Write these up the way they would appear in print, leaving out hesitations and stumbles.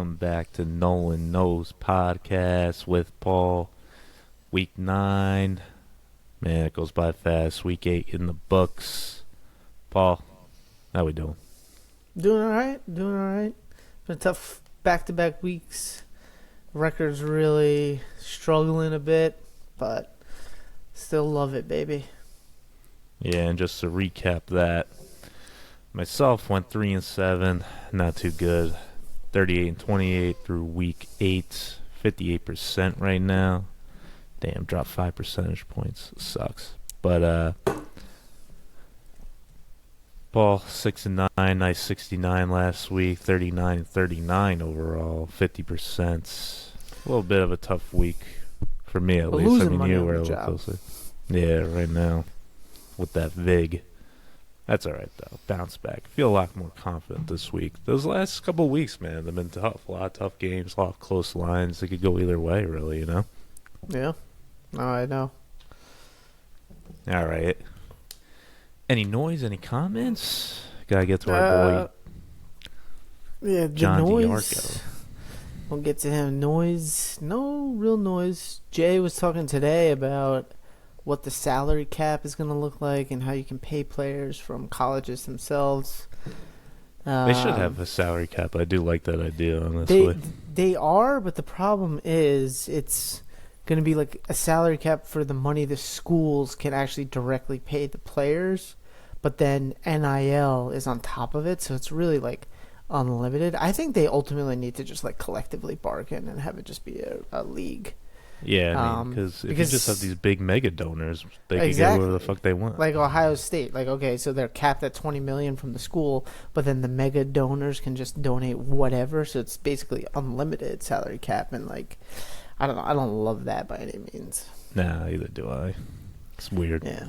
welcome back to Nolan Knows Podcast with Paul. Week 9. Man, it goes by fast. Week 8 in the books. Paul, how we doing? Doing all right. Been a tough back-to-back weeks. Record's really struggling a bit, but still love it, baby. Yeah, and just to recap that, myself went 3-7, not too good. 38-28 through week 8, 58% right now. Damn, dropped 5 percentage points. Sucks. But Paul 6-9, nice 69 last week, 39-39 overall, 50%. A little bit of a tough week for me at least. I mean, you were a little closer. Yeah, right now with that vig. That's all right, though. Bounce back. Feel a lot more confident this week. Those last couple of weeks, man, they've been tough. A lot of tough games, a lot of close lines. They could go either way, really, you know? Yeah. No, I know. All right. Any noise, any comments? Gotta get to our boy, John DiArco. We'll get to him. Noise. No real noise. Jay was talking today about what the salary cap is going to look like and how you can pay players from colleges themselves. They should have a salary cap. I do like that idea, honestly. They are, but the problem is it's going to be like a salary cap for the money the schools can actually directly pay the players, but then NIL is on top of it, so it's really like unlimited. I think they ultimately need to just like collectively bargain and have it just be a league. Yeah, I mean, because if you just have these big mega donors, they can get whatever the fuck they want. Like Ohio State, like, okay, so they're capped at $20 million from the school, but then the mega donors can just donate whatever, so it's basically unlimited salary cap, and like, I don't know, I don't love that by any means. Nah, neither do I. It's weird. Yeah.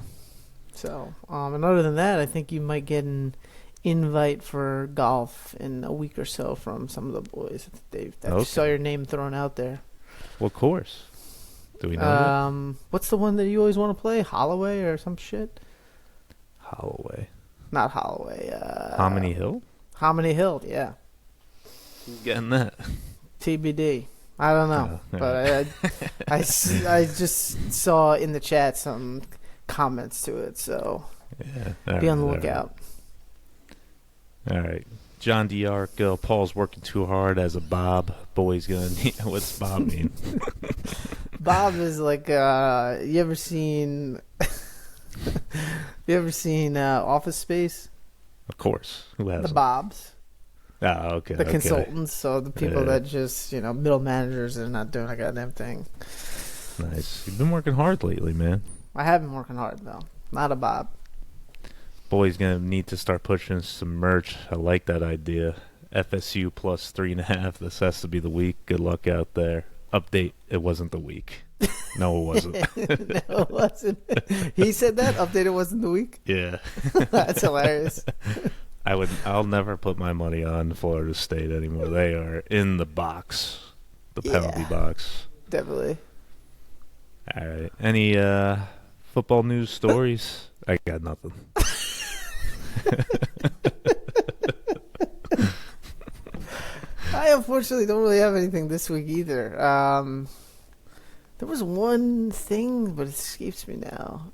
So, and other than that, I think you might get an invite for golf in a week or so from some of the boys. I saw your name thrown out there. What course? Do we know that? What's the one that you always want to play? Holloway or some shit? Holloway. Not Holloway. Hominy Hill? Hominy Hill, yeah. Who's getting that? TBD. I don't know. But I just saw in the chat some comments to it, so be on the lookout. All right. John DiArco, Paul's working too hard as a Bob. Boy's gonna need. What's Bob mean? Bob is like you ever seen Office Space? Of course. Who has the Bobs? Oh, okay. The consultants, so the people that just, middle managers are not doing a goddamn thing. Nice. You've been working hard lately, man. I have been working hard though. Not a Bob. Boy's gonna need to start pushing some merch. I like that idea. FSU plus 3.5. This has to be the week. Good luck out there. Update. It wasn't the week. No, it wasn't. No, it wasn't. He said that? Update. It wasn't the week? Yeah. That's hilarious. I'll never put my money on Florida State anymore. They are in the box. The penalty box. Definitely. All right. Any football news stories? I got nothing. I unfortunately don't really have anything this week either. There was one thing, but it escapes me now.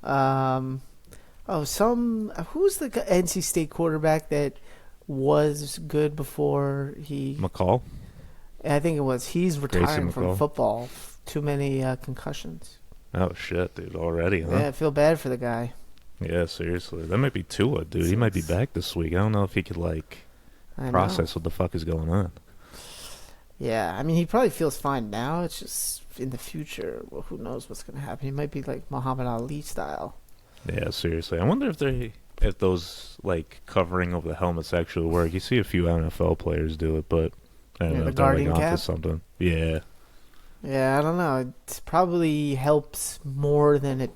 Who's the NC State quarterback that was good before he... McCall? I think it was. He's retiring from football. Too many concussions. Oh, shit, dude. Already, huh? Yeah, I feel bad for the guy. Yeah, seriously. That might be Tua, dude. He might be back this week. I don't know if he could, process what the fuck is going on. Yeah, I mean, he probably feels fine now. It's just in the future, well, who knows what's going to happen. He might be like Muhammad Ali style. Yeah, seriously. I wonder if those, covering over the helmets actually work. You see a few NFL players do it, but I don't know if they're, onto something. Yeah. Yeah, I don't know. It probably helps more than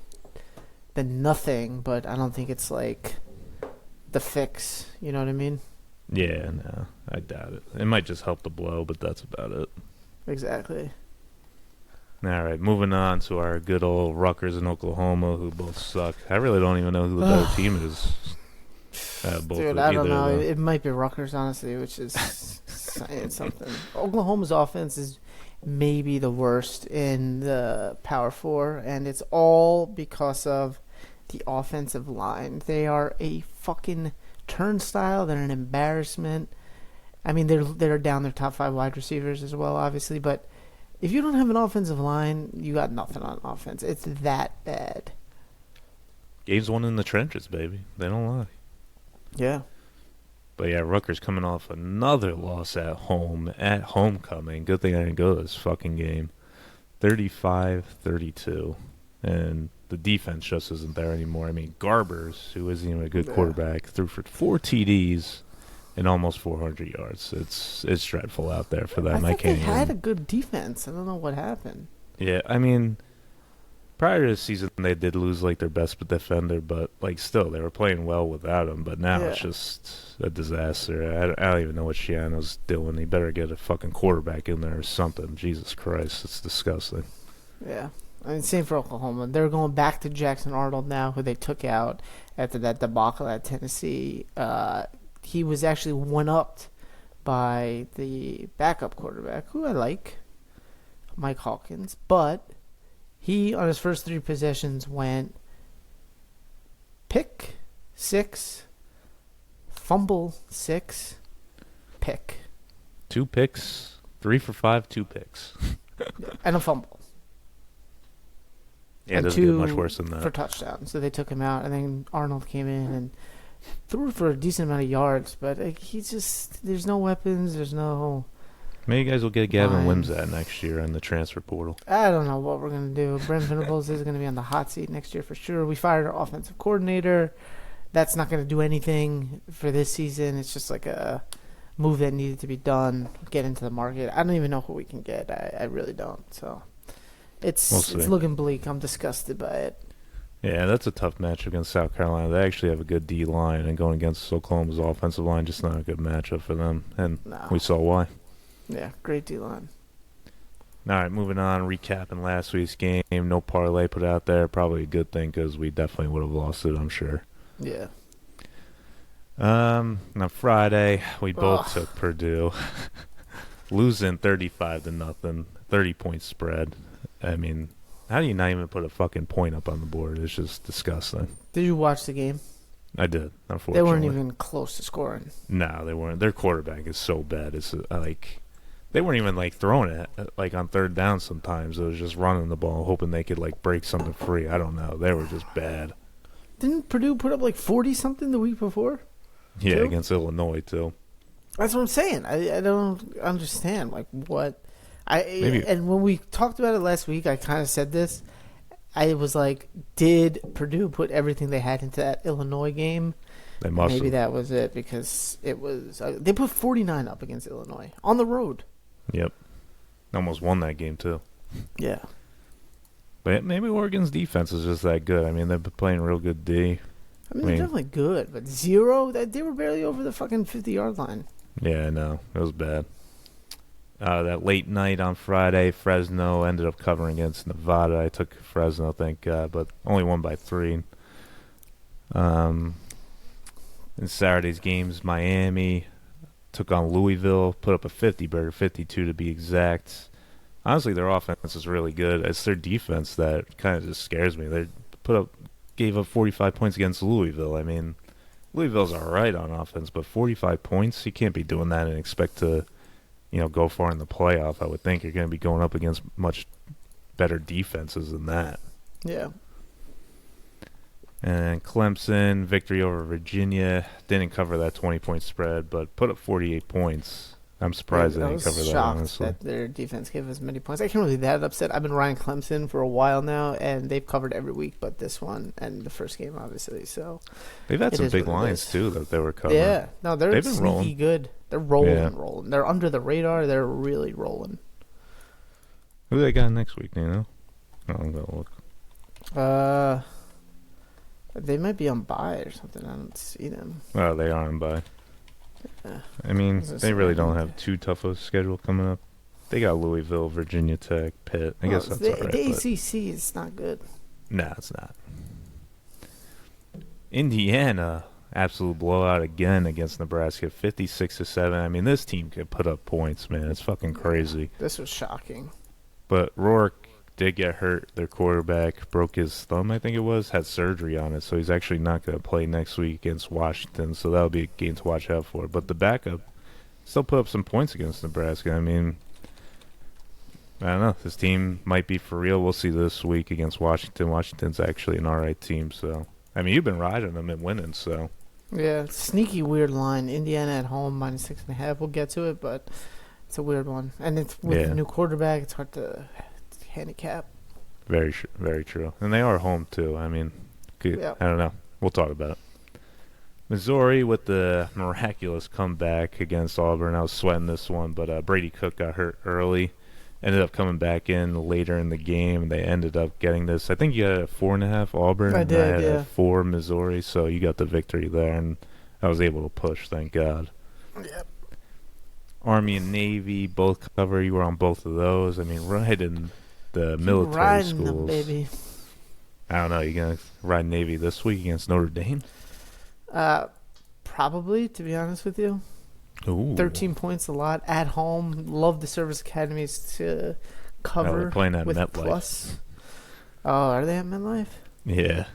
nothing, but I don't think it's, the fix. You know what I mean? Yeah, no, I doubt it. It might just help the blow, but that's about it. Exactly. All right, moving on to our good old Rutgers and Oklahoma, who both suck. I really don't even know who the better team is. Dude, I don't know. It might be Rutgers, honestly, which is saying something. Oklahoma's offense is maybe the worst in the Power Four, and it's all because of the offensive line. They are a fucking turnstile. They're an embarrassment. I mean, they're down their top 5 wide receivers as well, obviously, but if you don't have an offensive line, you got nothing on offense. It's that bad. Games won in the trenches, baby. They don't lie. Yeah. But yeah, Rutgers coming off another loss at home, at homecoming. Good thing I didn't go to this fucking game. 35-32. And the defense just isn't there anymore. I mean, Garbers, who isn't even a good quarterback, threw for 4 TDs and almost 400 yards. It's dreadful out there for them. I thought they had a good defense. I don't know what happened. Yeah, I mean, prior to the season, they did lose, like, their best defender, but, like, still, they were playing well without him. But now it's just a disaster. I don't even know what Shiano's doing. He better get a fucking quarterback in there or something. Jesus Christ, it's disgusting. Yeah. I mean, same for Oklahoma. They're going back to Jackson Arnold now, who they took out after that debacle at Tennessee. He was actually one-upped by the backup quarterback, who I like, Mike Hawkins. But he, on his first 3 possessions, went pick 6, fumble 6, pick. 2 picks, 3 for 5, 2 picks. And a fumble. Yeah, it doesn't get much worse than that. For touchdowns. So they took him out, and then Arnold came in and threw for a decent amount of yards. But he's just, there's no weapons, there's no... Maybe you guys will get Gavin Wimsatt next year in the transfer portal. I don't know what we're going to do. Brent Venables is going to be on the hot seat next year for sure. We fired our offensive coordinator. That's not going to do anything for this season. It's just like a move that needed to be done, get into the market. I don't even know who we can get. I really don't. So it's looking bleak. I'm disgusted by it. Yeah, that's a tough match against South Carolina. They actually have a good D-line, and going against Oklahoma's offensive line, just not a good matchup for them. And we saw why. Yeah, great D-line. All right, moving on, recapping last week's game. No parlay put out there. Probably a good thing because we definitely would have lost it, I'm sure. Yeah. On Friday, we both took Purdue. Losing 35-0, 30-point spread. I mean, how do you not even put a fucking point up on the board? It's just disgusting. Did you watch the game? I did, unfortunately. They weren't even close to scoring. No, they weren't. Their quarterback is so bad. It's like... They weren't even, like, throwing it, like, on third down sometimes. It was just running the ball, hoping they could, like, break something free. I don't know. They were just bad. Didn't Purdue put up, like, 40-something the week before? Yeah, too? Against Illinois, too. That's what I'm saying. I don't understand, like, what... And when we talked about it last week, I kind of said this. I was like, did Purdue put everything they had into that Illinois game? They must Maybe have. that was it, because it was... they put 49 up against Illinois on the road. Yep. Almost won that game, too. Yeah. But maybe Oregon's defense is just that good. I mean, they've been playing real good D. I mean, they're definitely good, but 0? They were barely over the fucking 50-yard line. Yeah, I know. It was bad. That late night on Friday, Fresno ended up covering against Nevada. I took Fresno, thank God, but only won by 3. In Saturday's games, Miami took on Louisville, put up a 50-burger, 52 to be exact. Honestly, their offense is really good. It's their defense that kind of just scares me. They gave up 45 points against Louisville. I mean, Louisville's all right on offense, but 45 points, you can't be doing that and expect to, go far in the playoff. I would think you're going to be going up against much better defenses than that. Yeah. And Clemson, victory over Virginia. Didn't cover that 20-point spread, but put up 48 points. I'm surprised they didn't cover that, honestly. That their defense gave as many points. I can't really be that upset. I've been riding Clemson for a while now, and they've covered every week but this one and the first game, obviously. So they've had some big lines, too, that they were covering. Yeah. No, they've been rolling. Good. They're rolling. They're under the radar. They're really rolling. Who do they got next week, do you know? I'm going to look. They might be on bye or something. I don't see them. Oh, they are on bye. Yeah. I mean, they really don't have too tough of a schedule coming up. They got Louisville, Virginia Tech, Pitt. I guess that's all right. The ACC is not good. Nah, it's not. Indiana absolute blowout again against Nebraska, 56-7. I mean, this team could put up points, man. It's fucking crazy. This was shocking. But Rourke did get hurt. Their quarterback broke his thumb, I think it was, had surgery on it, so he's actually not going to play next week against Washington, so that'll be a game to watch out for. But the backup still put up some points against Nebraska. I mean, I don't know. This team might be for real. We'll see this week against Washington. Washington's actually an all right team, so. I mean, you've been riding them and winning, so. Yeah, sneaky weird line. Indiana at home, -6.5. We'll get to it, but it's a weird one. And it's with a new quarterback, it's hard to handicap. Very true. And they are home, too. I mean, I don't know. We'll talk about it. Missouri with the miraculous comeback against Auburn. I was sweating this one, but Brady Cook got hurt early. Ended up coming back in later in the game. They ended up getting this. I think you had a 4.5 Auburn. I did, had a 4 Missouri, so you got the victory there, and I was able to push, thank God. Yep. Army and Navy both cover. You were on both of those. I mean, right in the military schools. Them, baby. I don't know. You going to ride Navy this week against Notre Dame? Probably, to be honest with you. Ooh. 13 points a lot at home. Love the service academies to cover. They're playing at with MetLife. Plus. Oh, are they at MetLife? Yeah.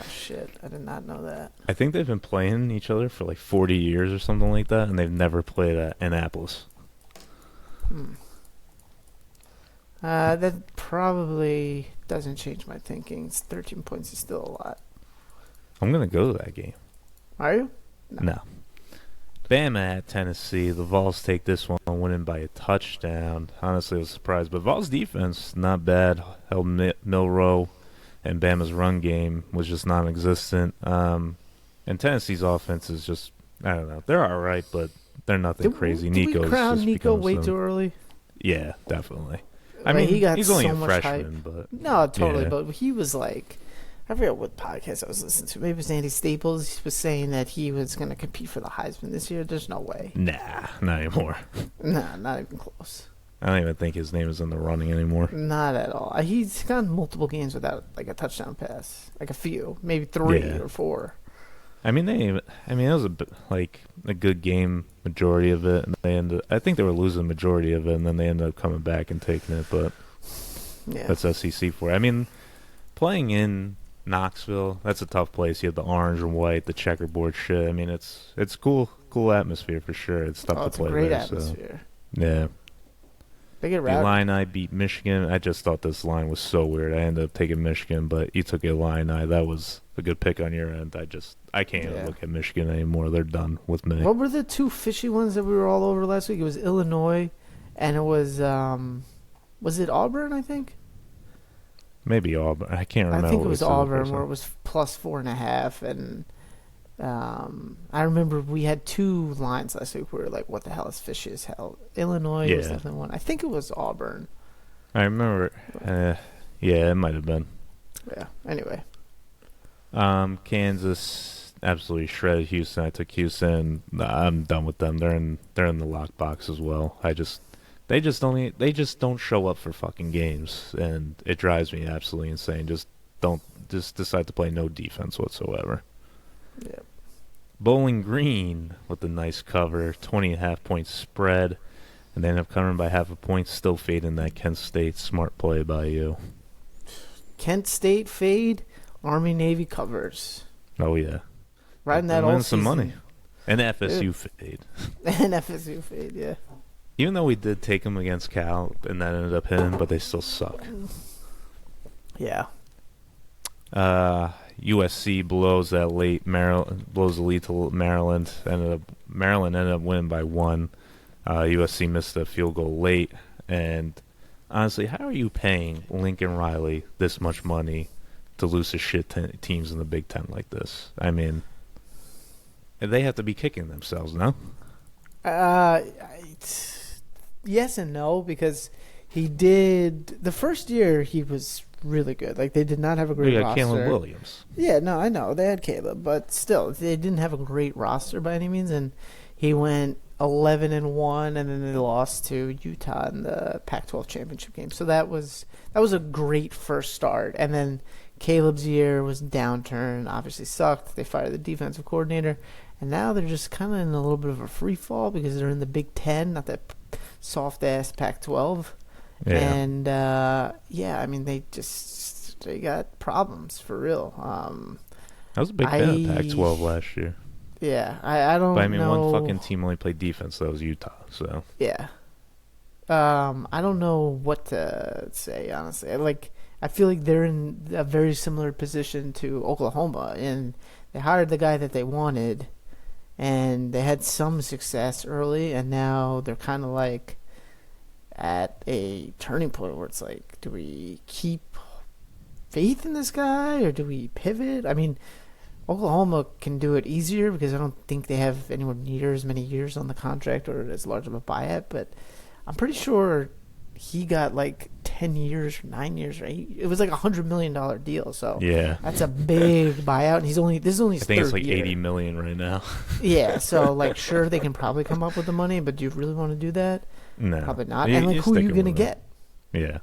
Shit. I did not know that. I think they've been playing each other for like 40 years or something like that, and they've never played at Annapolis. That probably doesn't change my thinking. 13 points is still a lot. I'm going to go to that game. Are you? No. Bama at Tennessee. The Vols take this one, winning by a touchdown. Honestly, I was surprised. But Vols defense, not bad. Held Milroe, and Bama's run game was just non-existent. And Tennessee's offense is just, I don't know. They're all right, but they're nothing crazy. Did we crown Nico way too early? Yeah, definitely. I mean, he's only a freshman, but. No, totally. Yeah. But he was like, I forget what podcast I was listening to. Maybe it was Andy Staples. He was saying that he was going to compete for the Heisman this year. There's no way. Nah, not anymore. Nah, not even close. I don't even think his name is in the running anymore. Not at all. He's gone multiple games without like a touchdown pass. Like a few, maybe 3 or 4. I mean, it was a good game majority of it, and I think they were losing the majority of it, and then they ended up coming back and taking it. But that's SEC for you. I mean, playing in Knoxville, that's a tough place. You have the orange and white, the checkerboard shit. I mean, it's cool atmosphere for sure. It's tough to play there. It's a great atmosphere. So. Yeah. They get the Illini beat Michigan. I just thought this line was so weird. I ended up taking Michigan, but you took Illini. That was a good pick on your end. I can't even look at Michigan anymore. They're done with me. What were the two fishy ones that we were all over last week? It was Illinois, and it was it Auburn, I think? Maybe Auburn. I can't remember. I think it was Auburn where it was plus 4.5, and I remember we had 2 lines last week where we were like, what the hell is fishy as hell? Illinois was definitely one. I think it was Auburn. I remember. It might have been. Yeah, anyway. Kansas absolutely shredded Houston. I took Houston. I'm done with them. They're in the lockbox as well. They just don't show up for fucking games, and it drives me absolutely insane. Just decide to play no defense whatsoever. Yep. Bowling Green with a nice cover, 20.5 point spread, and they end up covering by half a point. Still fading that Kent State. Smart play by you. Kent State fade. Army Navy covers. Oh yeah. Riding that all season. Some money. And FSU fade. And FSU fade, yeah. Even though we did take them against Cal, and that ended up hitting, but they still suck. Yeah. USC blows that late. Blows the lead to Maryland. Maryland ended up winning by 1. USC missed a field goal late. And honestly, how are you paying Lincoln Riley this much money to lose to shit teams in the Big Ten like this? I mean, they have to be kicking themselves, no? Yes and no, because he did the first year he was really good. Like, they did not have a great roster. Caleb Williams. Yeah, no, I know they had Caleb, but still, they didn't have a great roster by any means. And he went 11-1, and then they lost to Utah in the Pac-12 championship game. So that was a great first start, and then Caleb's year was downturn. Obviously sucked. They fired the defensive coordinator. And now they're just kind of in a little bit of a free fall because they're in the Big Ten, not that soft-ass Pac-12. Yeah. And, I mean, they got problems for real. I was a big fan of Pac-12 last year. Yeah, I don't know. But I mean, one fucking team only played defense. That was Utah, so. Yeah. I don't know what to say, honestly. I feel like they're in a very similar position to Oklahoma, and they hired the guy that they wanted, and they had some success early, and now they're kind of like at a turning point where it's like, do we keep faith in this guy or do we pivot? I mean, Oklahoma can do it easier because I don't think they have anywhere near as many years on the contract or as large of a buyout, but I'm pretty sure he got like 10 years or 9 years or 8. It was like $100 million deal, so yeah, that's a big buyout. And this is only his I think third it's like year. $80 million right now. Yeah, so like sure they can probably come up with the money, but do you really want to do that? No, probably not. And like, who are you gonna get? Yeah,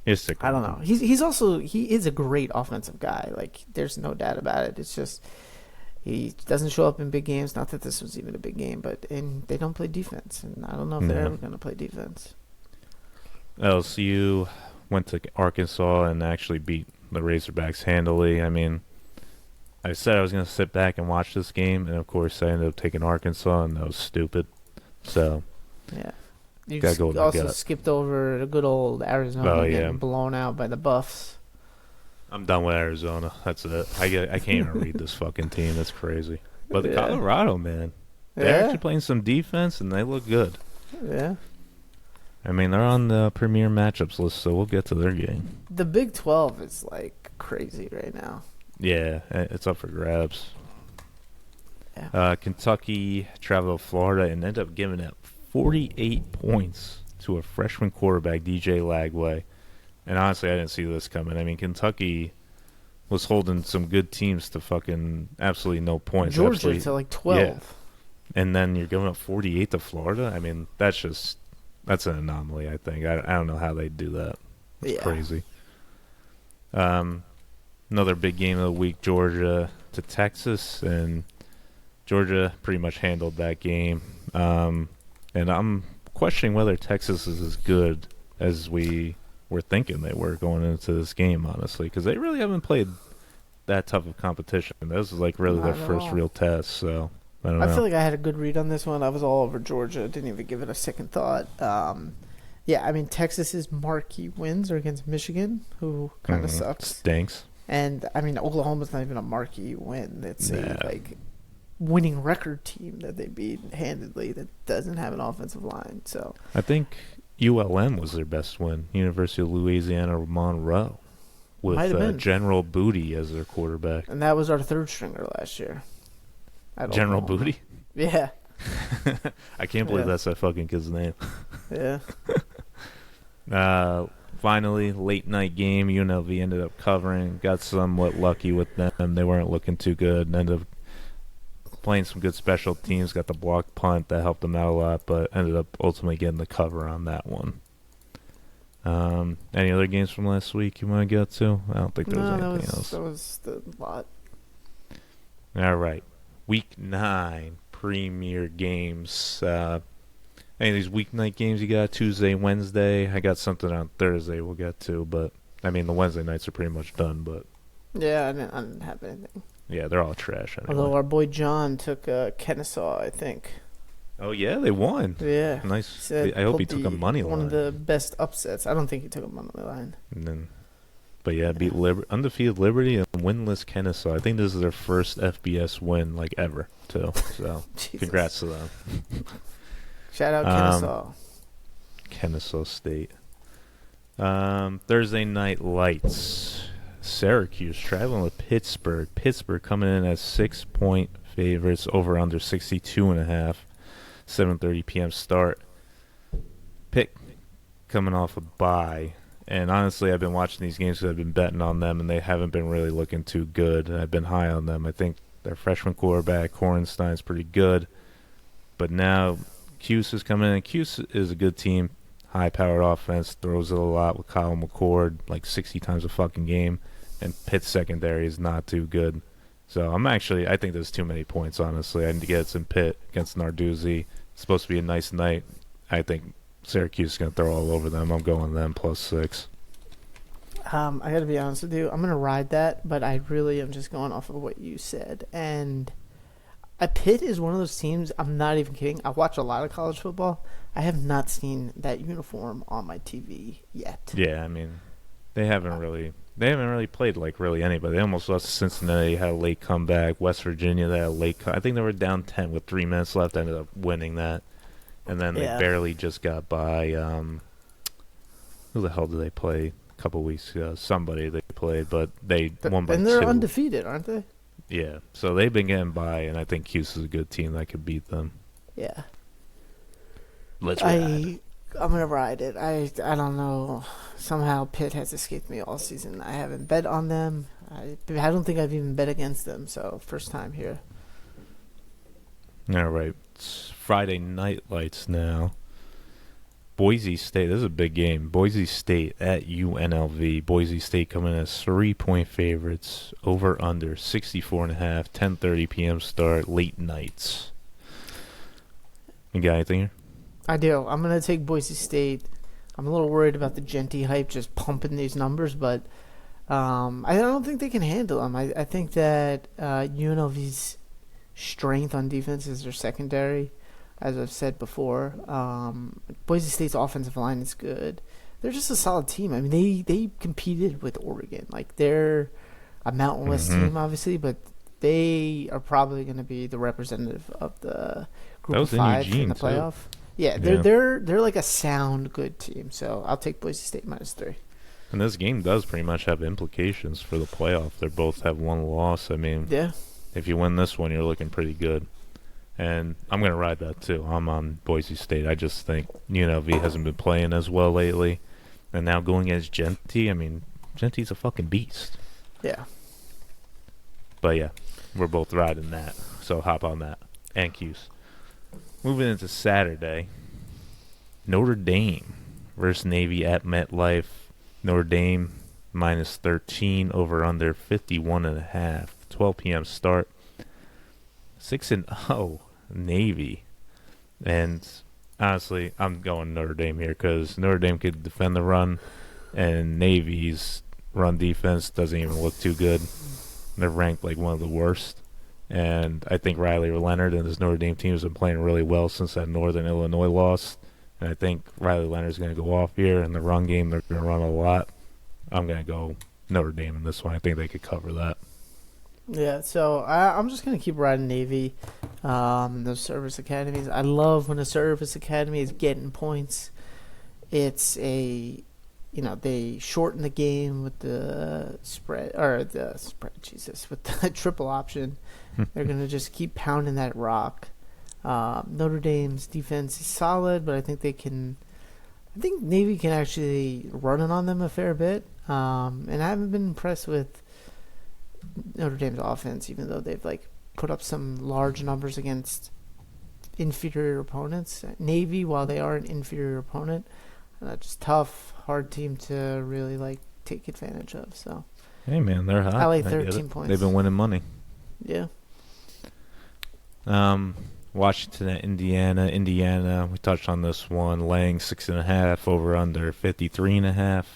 I don't know. He is a great offensive guy. Like there's no doubt about it. It's just he doesn't show up in big games. Not that this was even a big game, but they don't play defense, and I don't know if they're ever gonna play defense. LSU went to Arkansas and actually beat the Razorbacks handily. I mean, I said I was going to sit back and watch this game, and of course I ended up taking Arkansas, and that was stupid. So, yeah. You gotta go with also skipped over the good old Arizona getting blown out by the Buffs. I'm done with Arizona. That's it. I can't even read this fucking team. That's crazy. But the Colorado, man, they're actually playing some defense, and they look good. Yeah. I mean, they're on the premier matchups list, so we'll get to their game. The Big 12 is, like, crazy right now. Yeah, it's up for grabs. Yeah. Kentucky traveled to Florida and ended up giving up 48 points to a freshman quarterback, DJ Lagway. And honestly, I didn't see this coming. I mean, Kentucky was holding some good teams to fucking absolutely no points. Georgia to, like, 12. Yeah. And then you're giving up 48 to Florida? I mean, that's an anomaly, I think. I don't know how they do that. It's crazy. Another big game of the week, Georgia to Texas, and Georgia pretty much handled that game. And I'm questioning whether Texas is as good as we were thinking they were going into this game, honestly, because they really haven't played that tough of competition. This is like really their first real test, so I don't know. I feel like I had a good read on this one. I was all over Georgia. Didn't even give it a second thought. I mean, Texas's marquee wins are against Michigan, who kind of sucks. Stinks. And, I mean, Oklahoma's not even a marquee win. It's a winning record team that they beat handedly that doesn't have an offensive line. So I think ULM was their best win, University of Louisiana Monroe, with General Booty as their quarterback. And that was our third stringer last year. General Booty? Yeah. I can't believe that's that fucking kid's name. Yeah. Finally, late night game. UNLV ended up covering. Got somewhat lucky with them. They weren't looking too good. And ended up playing some good special teams. Got the block punt that helped them out a lot, but ended up ultimately getting the cover on that one. Any other games from last week you want to get to? I don't think there was anything else. That was the lot. All right. Week 9 premier games. Any of these weeknight games you got? Tuesday, Wednesday. I got something on Thursday we'll get to, but I mean the Wednesday nights are pretty much done. But yeah, I didn't have anything. Yeah, they're all trash. Anyway. Although our boy John took Kennesaw, I think. Oh yeah, they won. Yeah, nice. I hope he took a money line. One of the best upsets. I don't think he took a money line. But beat undefeated Liberty and winless Kennesaw. I think this is their first FBS win ever too. So congrats to them. Shout out Kennesaw. Kennesaw State. Thursday night lights. Syracuse traveling with Pittsburgh. Pittsburgh coming in as 6-point favorites, over under 62.5. 7:30 p.m. start. Pitt coming off a bye. And honestly, I've been watching these games because I've been betting on them, and they haven't been really looking too good. And I've been high on them. I think their freshman quarterback, Horenstein's pretty good. But now Cuse is coming in. Cuse is a good team. High-powered offense. Throws it a lot with Kyle McCord, like 60 times a fucking game. and Pitt's secondary is not too good. So I think there's too many points, honestly. I need to get some Pitt against Narduzzi. It's supposed to be a nice night. I think Syracuse is going to throw all over them. I'm going them +6. I got to be honest with you. I'm going to ride that, but I really am just going off of what you said. And Pitt is one of those teams, I'm not even kidding. I watch a lot of college football. I have not seen that uniform on my TV yet. Yeah, I mean, they haven't really played like really anybody. They almost lost to Cincinnati, had a late comeback. West Virginia, they had a late I think they were down 10 with 3 minutes left, ended up winning that. And then they barely just got by who the hell did they play a couple weeks ago? Somebody they played, but they won by 2. And they're undefeated, aren't they? Yeah, so they've been getting by, and I think Cuse is a good team that could beat them. Yeah. Let's ride. I'm going to ride it. I don't know. Somehow Pitt has escaped me all season. I haven't bet on them. I don't think I've even bet against them, so first time here. All right. It's Friday night lights now. Boise State. This is a big game. Boise State at UNLV. Boise State coming as 3-point favorites. Over under 64.5. 10:30 p.m. start. Late nights. You got anything here? I do. I'm going to take Boise State. I'm a little worried about the Genty hype just pumping these numbers, but I don't think they can handle them. I think that UNLV's strength on defense is their secondary, as I've said before. Boise State's offensive line is good. They're just a solid team. I mean, they competed with Oregon. Like, they're a Mountain West team, obviously, but they are probably going to be the representative of the group of 5 in the playoff. Too. Yeah, they're like a sound good team. So I'll take Boise State -3. And this game does pretty much have implications for the playoff. They both have 1 loss. I mean, if you win this one, you're looking pretty good. And I'm going to ride that too. I'm on Boise State. I just think UNLV hasn't been playing as well lately. And now going against Genty, I mean, Genty's a fucking beast. Yeah. But yeah, we're both riding that. So hop on that. And Cuse. Moving into Saturday, Notre Dame versus Navy at MetLife. Notre Dame -13, over under 51.5. 12 p.m. start. 6-0 Navy. And honestly, I'm going Notre Dame here because Notre Dame could defend the run, and Navy's run defense doesn't even look too good. They're ranked like one of the worst. And I think Riley Leonard and this Notre Dame team has been playing really well since that Northern Illinois loss. And I think Riley Leonard's going to go off here. In the run game, they're going to run a lot. I'm going to go Notre Dame in this one. I think they could cover that. Yeah, so I'm just going to keep riding Navy. Those service academies. I love when a service academy is getting points. It's they shorten the game with the spread, with the triple option. They're going to just keep pounding that rock. Notre Dame's defense is solid, but I think Navy can actually run it on them a fair bit. And I haven't been impressed with Notre Dame's offense, even though they've put up some large numbers against inferior opponents. Navy, while they are an inferior opponent, just tough, hard team to really take advantage of. So, hey man, they're hot. I like 13 points. They've been winning money. Yeah. Washington at Indiana. Indiana, we touched on this one, laying 6.5, over under 53.5.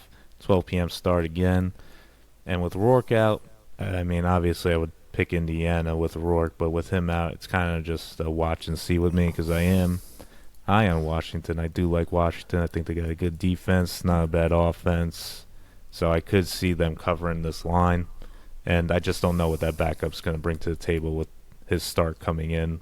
12 p.m. start again. And with Rourke out, I mean, obviously I would pick Indiana with Rourke, but with him out, it's kind of just a watch and see with me because I am high on Washington. I do like Washington. I think they got a good defense, not a bad offense. So I could see them covering this line. And I just don't know what that backup's going to bring to the table with his start coming in.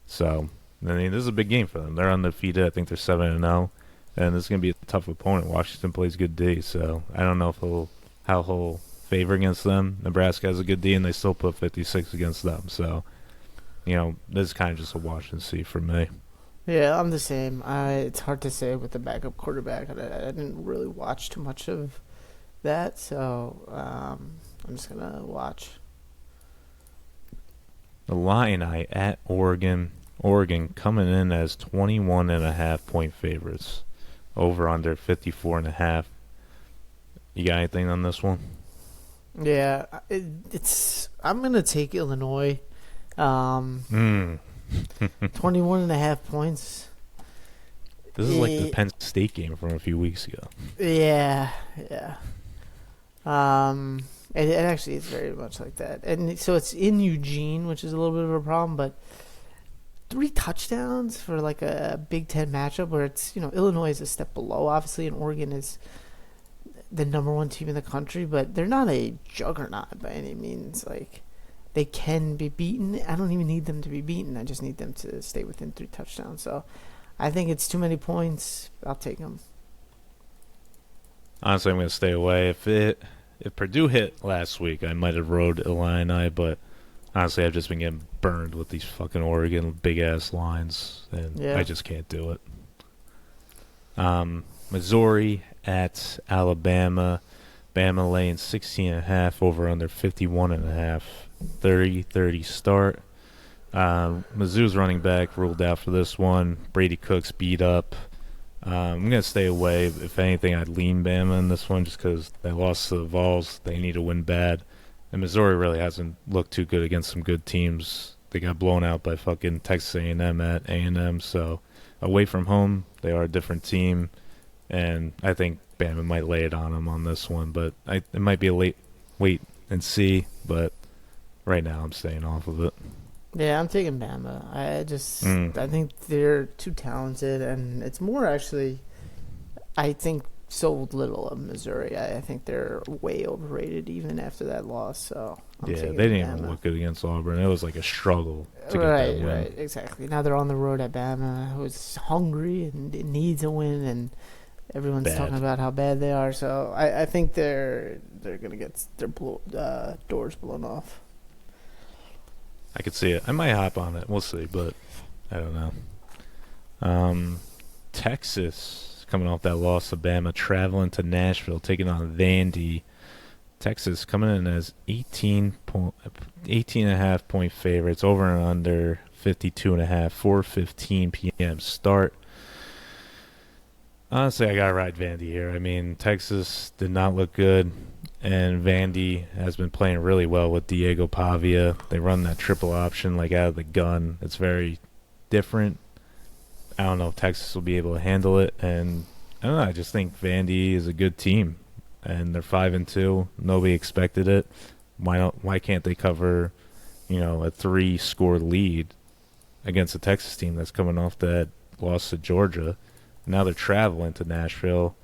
So, I mean, this is a big game for them. They're undefeated. I think they're 7-0. And this is going to be a tough opponent. Washington plays good D, so I don't know if he'll favor against them. Nebraska has a good D, and they still put 56 against them. So, this is kind of just a watch and see for me. Yeah, I'm the same. It's hard to say with the backup quarterback. I didn't really watch too much of that, so I'm just going to watch. The Illini at Oregon. Oregon coming in as 21.5 point favorites. Over under 54.5. You got anything on this one? Yeah, it's. I'm gonna take Illinois. 21 and a half points. This is like the Penn State game from a few weeks ago. Yeah. It actually is very much like that. And so it's in Eugene, which is a little bit of a problem, but 3 touchdowns for like a Big Ten matchup where it's, Illinois is a step below, obviously, and Oregon is the number 1 team in the country, but they're not a juggernaut by any means. Like, they can be beaten. I don't even need them to be beaten. I just need them to stay within 3 touchdowns. So I think it's too many points. I'll take them. Honestly, I'm going to stay away. If Purdue hit last week, I might have rode Illini, but honestly, I've just been getting burned with these fucking Oregon big-ass lines, and I just can't do it. Missouri at Alabama. Bama laying 16.5 over under 51.5. 30-30 start. Mizzou's running back ruled out for this one. Brady Cook's beat up. I'm going to stay away. If anything, I'd lean Bama in this one just because they lost to the Vols. They need to win bad. And Missouri really hasn't looked too good against some good teams. They got blown out by fucking Texas A&M at A&M. So away from home, they are a different team. And I think Bama might lay it on them on this one. But it might be a late wait and see. But right now I'm staying off of it. Yeah, I'm taking Bama. I think they're too talented, and it's more actually, I think, so little of Missouri. I think they're way overrated even after that loss. So they didn't even look good against Auburn. It was like a struggle to get that win. Right, exactly. Now they're on the road at Bama, who's hungry and it needs a win, and everyone's talking about how bad they are. So I think they're gonna get their doors blown off. I could see it. I might hop on it. We'll see, but I don't know. Texas, coming off that loss to Bama, traveling to Nashville, taking on Vandy. Texas coming in as 18.5 point favorites, over and under 52.5, 4:15 p.m. start. Honestly, I got to ride Vandy here. I mean, Texas did not look good. And Vandy has been playing really well with Diego Pavia. They run that triple option like out of the gun. It's very different. I don't know if Texas will be able to handle it. And I don't know. I just think Vandy is a good team, and they're 5-2. Nobody expected it. Why can't they cover, a 3-score lead against a Texas team that's coming off that loss to Georgia? Now they're traveling to Nashville.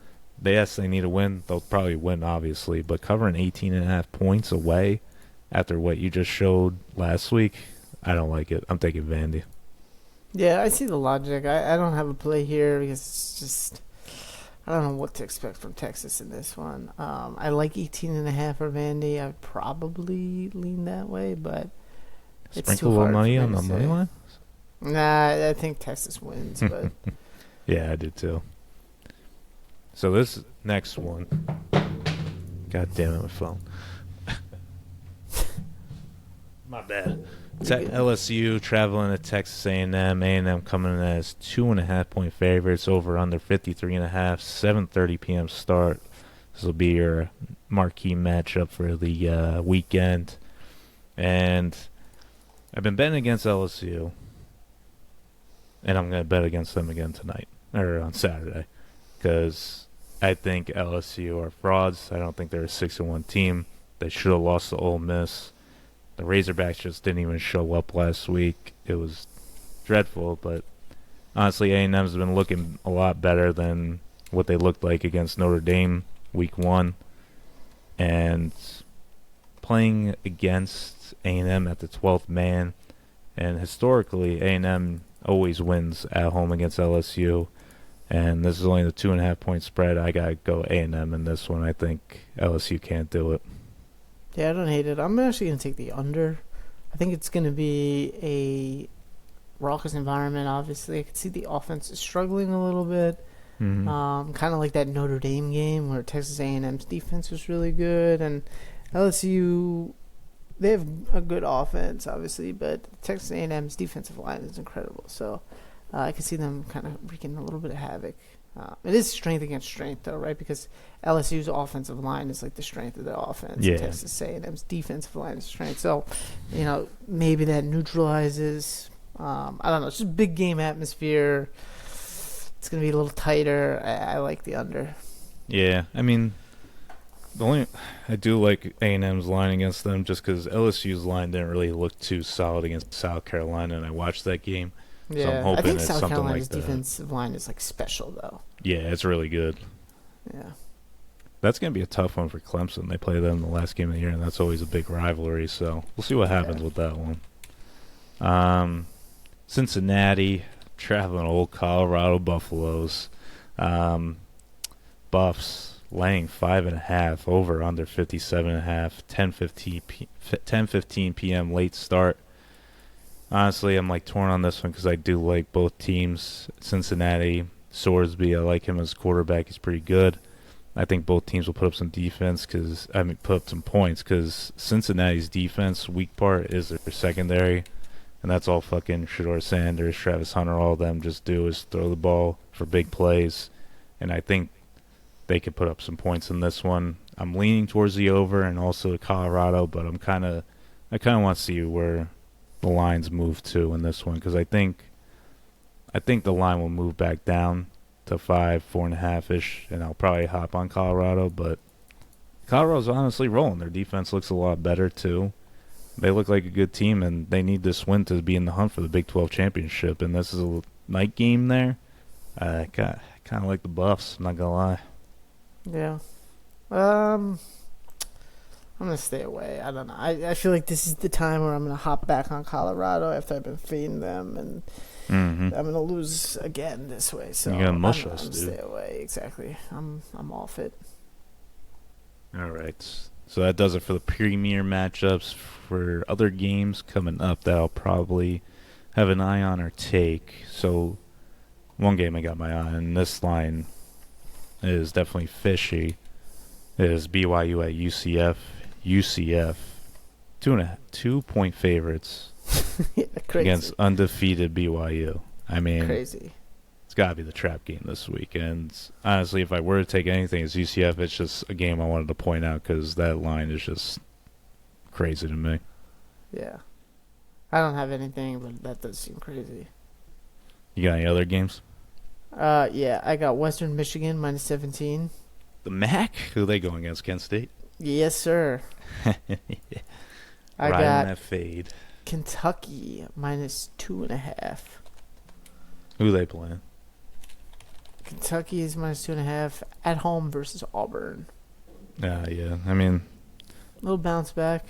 They need a win. They'll probably win, obviously, but covering 18.5 points away after what you just showed last week, I don't like it. I'm taking Vandy. Yeah, I see the logic. I don't have a play here because it's just, I don't know what to expect from Texas in this one. I like 18.5 for Vandy. I would probably lean that way, but it's too hard money on the money line? Nah, I think Texas wins, but yeah, I did too. So this next one, God damn it, my phone. My bad. LSU traveling to Texas A&M. A&M coming in as 2.5 point favorites, over under 53.5. 7:30 p.m. start. This will be your marquee matchup for the weekend. And I've been betting against LSU, and I'm going to bet against them again tonight or on Saturday, because I think LSU are frauds. I don't think they're a 6-1 team. They should have lost to Ole Miss. The Razorbacks just didn't even show up last week. It was dreadful, but honestly, A&M's been looking a lot better than what they looked like against Notre Dame week 1. And playing against A&M at the 12th man, and historically, A&M always wins at home against LSU. And this is only the 2.5 point spread. I got to go A&M in this one. I think LSU can't do it. Yeah, I don't hate it. I'm actually going to take the under. I think it's going to be a raucous environment, obviously. I can see the offense is struggling a little bit. Mm-hmm. Kind of like that Notre Dame game where Texas A&M's defense was really good. And LSU, they have a good offense, obviously, but Texas A&M's defensive line is incredible. So I can see them kind of wreaking a little bit of havoc. It is strength against strength, though, right? Because LSU's offensive line is like the strength of their offense. Yeah. Texas A&M's defensive line is strength. So, maybe that neutralizes. I don't know. It's just a big game atmosphere. It's going to be a little tighter. I like the under. Yeah, I mean, I do like A&M's line against them just because LSU's line didn't really look too solid against South Carolina, and I watched that game. Yeah, so I'm hoping I think it's South something Carolina's like that. defensive line is like special, though. Yeah, it's really good. Yeah. That's going to be a tough one for Clemson. They play them the last game of the year, and that's always a big rivalry, so we'll see what happens with that one. Cincinnati, traveling Old Colorado Buffaloes. Buffs laying 5.5, over under 57.5, 10:15 p.m. late start. Honestly, I'm torn on this one because I do like both teams. Cincinnati, Sorsby, I like him as quarterback. He's pretty good. I think both teams will put up some put up some points because Cincinnati's defense weak part is their secondary, and that's all fucking Shedeur Sanders, Travis Hunter, all of them just do is throw the ball for big plays, and I think they could put up some points in this one. I'm leaning towards the over and also Colorado, but I kind of want to see where the lines move to in this one because I think the line will move back down to 4.5-ish, and I'll probably hop on Colorado. But Colorado's honestly rolling. Their defense looks a lot better too. They look like a good team, and they need this win to be in the hunt for the Big 12 championship. And this is a night game there. I kind of like the Buffs. I'm not gonna lie. Yeah. I'm going to stay away. I don't know. I feel like this is the time where I'm going to hop back on Colorado after I've been fading them, and I'm going to lose again this way. So you're going to mush us, dude. Stay away. Exactly. I'm off it. All right. So that does it for the premier matchups. For other games coming up that I'll probably have an eye on or take. So one game I got my eye on, this line is definitely fishy. It is BYU at UCF. UCF, 2.5 favorites yeah, against undefeated BYU. I mean, crazy. It's got to be the trap game this week. And honestly, if I were to take anything as UCF, it's just a game I wanted to point out because that line is just crazy to me. Yeah. I don't have anything, but that does seem crazy. You got any other games? Yeah, I got Western Michigan minus 17. The MAC? Who are they going against? Kent State? Yes, sir. I got that fade. Kentucky minus 2.5. Who are they playing? Kentucky is minus 2.5 at home versus Auburn. Yeah. I mean, a little bounce back.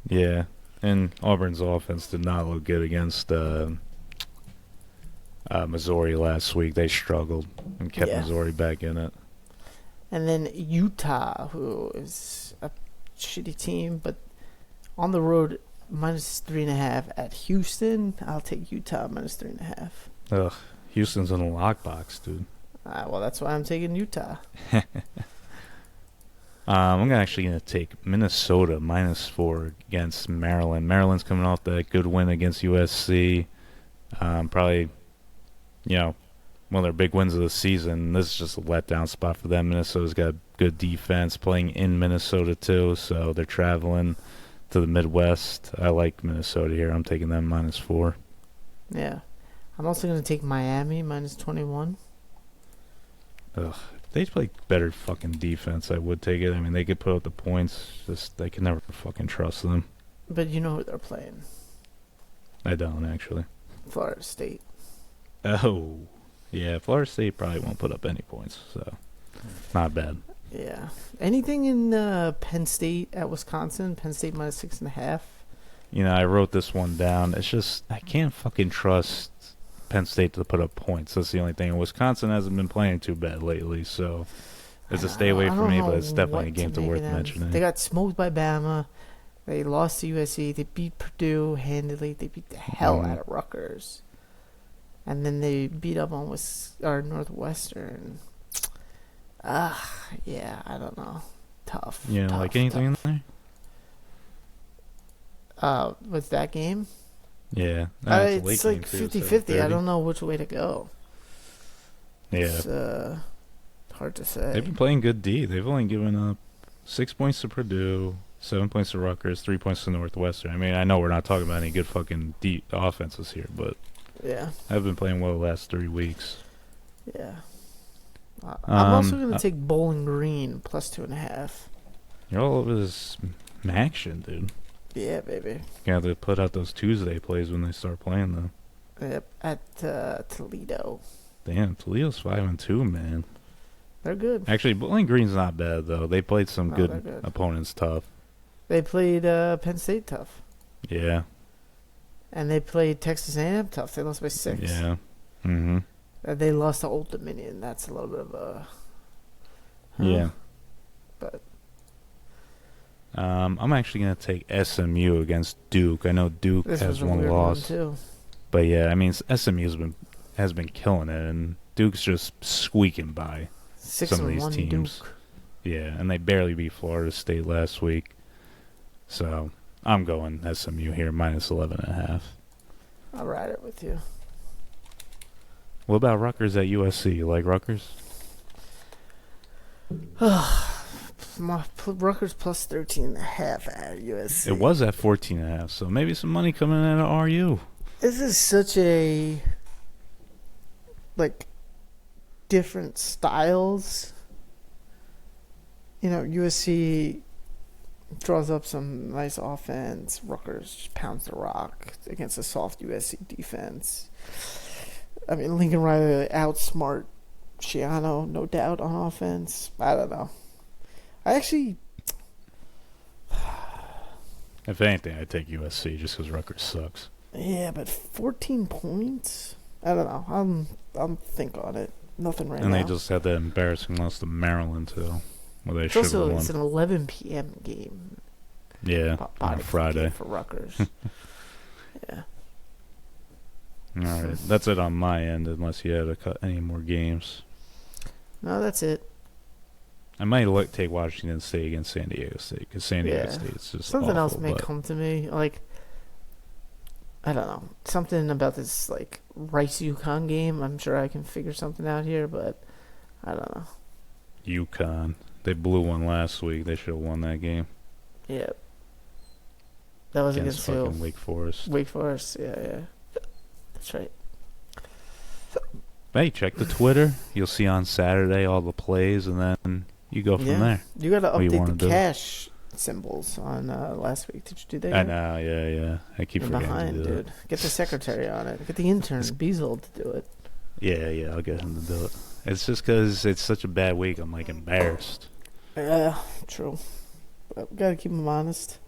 Yeah, and Auburn's offense did not look good against Missouri last week. They struggled and kept Missouri back in it. And then Utah, who is a shitty team, but on the road, minus 3.5 at Houston. I'll take Utah minus 3.5. Ugh, Houston's in a lockbox, dude. Well, that's why I'm taking Utah. I'm actually going to take Minnesota minus 4 against Maryland. Maryland's coming off that good win against USC. Probably, one of their big wins of the season. This is just a letdown spot for them. Minnesota's got good defense playing in Minnesota too, so they're traveling to the Midwest. I like Minnesota here. I'm taking them minus 4. Yeah. I'm also going to take Miami minus 21. Ugh. If they play better fucking defense, I would take it. I mean, they could put up the points. Just they can never fucking trust them. But you know who they're playing. I don't, actually. Florida State. Oh. Yeah, Florida State probably won't put up any points, so not bad. Yeah. Anything in Penn State at Wisconsin? Penn State minus 6.5. I wrote this one down. It's just I can't fucking trust Penn State to put up points. That's the only thing. And Wisconsin hasn't been playing too bad lately, so it's a stay away from me, but it's definitely a game worth mentioning. They got smoked by Bama. They lost to USC. They beat Purdue handily. They beat the hell out of Rutgers. And then they beat up on Northwestern. Yeah, I don't know. Tough. You don't like anything in there? With that game? Yeah. It's like 50-50. I don't know which way to go. Yeah. hard to say. They've been playing good D. They've only given up 6 points to Purdue, 7 points to Rutgers, 3 points to Northwestern. I mean, I know we're not talking about any good fucking deep offenses here, but yeah, I've been playing well the last 3 weeks. Yeah. I'm also going to take Bowling Green plus 2.5. You're all over this action, dude. Yeah, baby. You have to put out those Tuesday plays when they start playing them. Yep, at Toledo. Damn, Toledo's 5-2, man. They're good. Actually, Bowling Green's not bad though. They played some good opponents tough. They played Penn State tough. Yeah. And they played Texas A&M tough. They lost by 6. Yeah. Mm-hmm. They lost to Old Dominion. That's a little bit of a... Yeah. But... I'm actually going to take SMU against Duke. I know Duke has one loss. One too. But yeah, I mean, SMU has been killing it, and Duke's just squeaking by some of these teams. Duke. Yeah, and they barely beat Florida State last week. So I'm going SMU here, minus 11.5. I'll ride it with you. What about Rutgers at USC? You like Rutgers? Rutgers plus 13.5 at USC. It was at 14.5, so maybe some money coming in at RU. This is such a different styles. You know, USC draws up some nice offense. Rutgers just pounds the rock against a soft USC defense. I mean, Lincoln Riley outsmart Shiano, no doubt, on offense. I don't know. I actually... If anything, I'd take USC just because Rutgers sucks. Yeah, but 14 points? I don't know. I'm think on it. Nothing right now. And they just had that embarrassing loss to Maryland, too. Where they should have won. It's an 11 p.m. game. Yeah, on Friday. For Rutgers. Yeah. All right. That's it on my end, unless you had to cut any more games. No, that's it. I might take Washington State against San Diego State, because San Diego State is just something awful, else may come to me. I don't know. Something about this, Rice-UConn game. I'm sure I can figure something out here, but I don't know. UConn. They blew one last week. They should have won that game. Yeah. That was against fucking Wake Forest. Wake Forest, yeah. That's right. Hey, check the Twitter. You'll see on Saturday all the plays, and then you go from there. You got to update the cash symbols on last week. Did you do that? I know, yeah. I keep forgetting behind, to do dude. Get the secretary on it. Get the intern, Beazle, to do it. Yeah, I'll get him to do it. It's just because it's such a bad week. I'm embarrassed. Yeah, true. But we gotta keep them honest.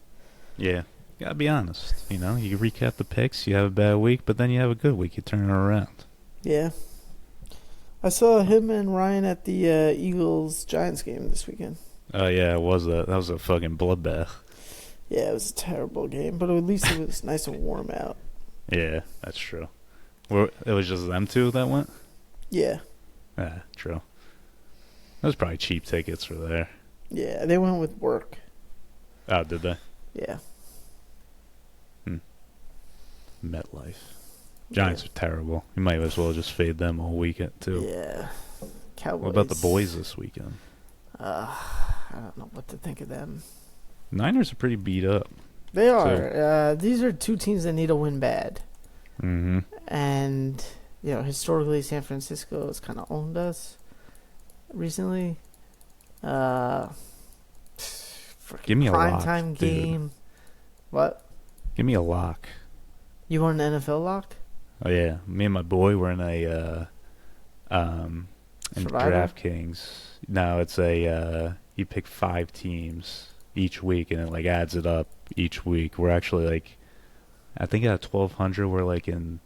Yeah, gotta be honest. You recap the picks. You have a bad week, but then you have a good week. You turn it around. Yeah. I saw him and Ryan at the Eagles-Giants game this weekend. Oh, yeah, it was that. That was a fucking bloodbath. Yeah, it was a terrible game, but at least it was nice and warm out. Yeah, that's true. It was just them two that went? Yeah. Yeah, true. That was probably cheap tickets for there. Yeah, they went with work. Oh, did they? Yeah. MetLife. Giants are terrible. You might as well just fade them all weekend, too. Yeah. Cowboys. What about the boys this weekend? I don't know what to think of them. Niners are pretty beat up. They are. These are two teams that need to win bad. Mm-hmm. And, historically, San Francisco has kind of owned us recently. Give me a lock, primetime game. Dude. What? Give me a lock. You want an NFL lock? Oh yeah, me and my boy were in a in DraftKings. No, it's you pick 5 teams each week, and it adds it up each week. We're actually I think at 1,200, we're in,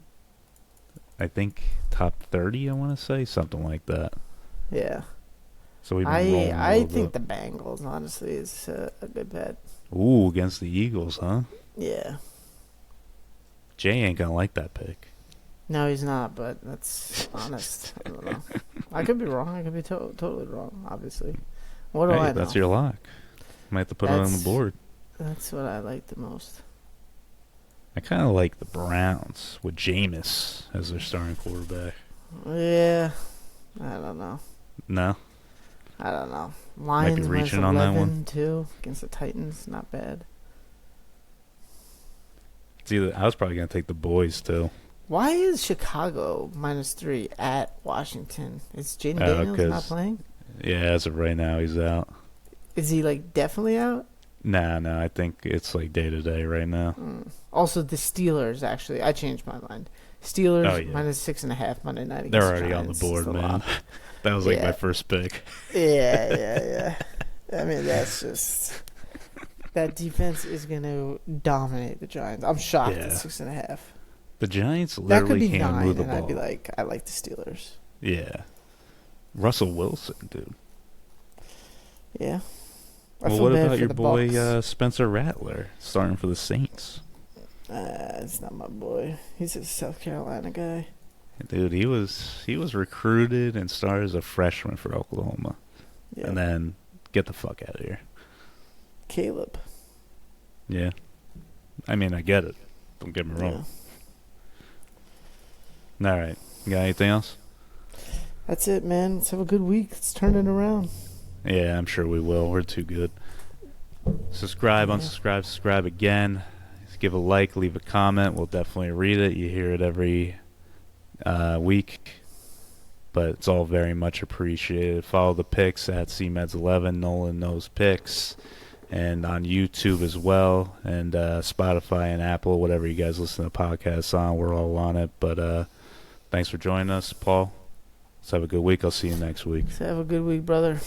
I think top 30. I want to say something like that. Yeah. So we've been rolling I think the Bengals honestly is a good bet. Ooh, against the Eagles, huh? Yeah. Jay ain't gonna like that pick. No, he's not, but that's honest. I don't know. I could be wrong. I could be totally wrong, obviously. What do I know? That's your lock. Might have to put it on the board. That's what I like the most. I kind of like the Browns with Jameis as their starting quarterback. Yeah. I don't know. No? I don't know. Might be Lions reaching minus on that 11 one. too against the Titans. Not bad. It's either, I was probably going to take the boys, too. Why is Chicago -3 at Washington? Is Jaden Daniels not playing? Yeah, as of right now, he's out. Is he like definitely out? No, I think it's like day to day right now. Also, the Steelers, actually. I changed my mind. Steelers -6.5 Monday night against They're already Giants. on the board, man. That was like my first pick. Yeah. I mean, that's just... That defense is going to dominate the Giants. I'm shocked at 6.5. The Giants literally can't move the ball. I'd be like, I like the Steelers. Yeah. Russell Wilson, dude. Yeah. Well, what about your boy Spencer Rattler starting for the Saints? It's not my boy. He's a South Carolina guy. Dude, he was recruited and started as a freshman for Oklahoma. Yep. And then get the fuck out of here. Caleb. Yeah. I mean, I get it. Don't get me wrong. Yeah. All right. You got anything else? That's it, man. Let's have a good week. Let's turn it around. Yeah, I'm sure we will. We're too good. Subscribe, unsubscribe, subscribe again. Give a like, leave a comment. We'll definitely read it. You hear it every week. But it's all very much appreciated. Follow the picks at CMEDS11, Nolan Knows Picks. And on YouTube as well. And Spotify and Apple, whatever you guys listen to podcasts on. We're all on it. But thanks for joining us, Paul. Let's have a good week. I'll see you next week. Let's have a good week, brother.